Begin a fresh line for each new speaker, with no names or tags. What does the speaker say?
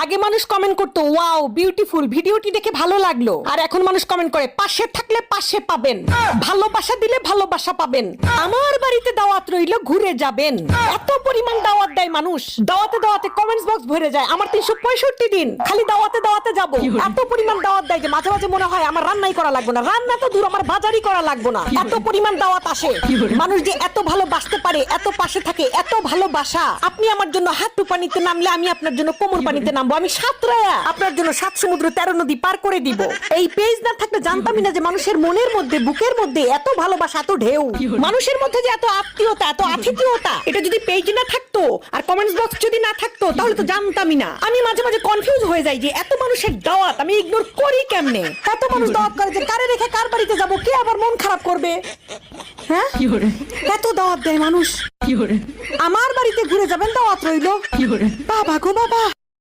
আগে মানুষ কমেন্ট করতো ওয়াও বিউটিফুল, ভিডিওটি দেখে ভালো লাগলো, আর এখন মানুষ কমেন্ট করে পাশে থাকলে পাশে পাবেন, ভালোবাসা দিলে ভালোবাসা পাবেন, আমার বাড়িতে দাওয়াত রইলো ঘুরে যাবেন। এত পরিমাণ দাওয়াত দেয় মানুষ, দাওয়াতে দাওয়াতে কমেন্টস বক্স ভরে যায়। আমার 365 দিন খালি দাওয়াতে দাওয়াতে যাব। এত পরিমাণ দাওয়াত দেয় যে মাঝে মাঝে মনে হয় আমার রান্নাই করা লাগবে না, রান্না তো দূর আমার বাজারই করা লাগবে না, এত পরিমাণ দাওয়াত আসে। মানুষ যে এত ভালোবাসতে পারে, এত পাশে থাকে, এত ভালোবাসা। আপনি আমার জন্য হাঁটু পানিতে নামলে আমি আপনার জন্য কোমর পানিতে নামবো। আমি সাতরায়া আপনার জন্য 7 সমুদ্র 13 নদী পার করে দিব। এই পেজ না থাকলে জানতামই না যে মানুষের মনের মধ্যে, বুকের মধ্যে এত ভালোবাসা, এত ঢেউ। মানুষের মধ্যে যে এত আত্মীয়তা, এত আতিথেয়তা, এটা যদি পেজ না থাকতো আর কমেন্টস বক্স যদি না থাকতো তাহলে তো জানতামই না। আমি মাঝে মাঝে কনফিউজ হয়ে যাই যে এত মানুষের দাওয়াত আমি ইগনোর করি কেমনে। এত মানুষ দাওয়াত করে যে কারে রেখে কার বাড়িতে যাব, কে আবার মন খারাপ করবে। হ্যাঁ, এত দাওয়াত দেয় মানুষ। আমার বাড়িতে ঘুরে যাবেন, দাওয়াত রইলো। বাবা গো বাবা।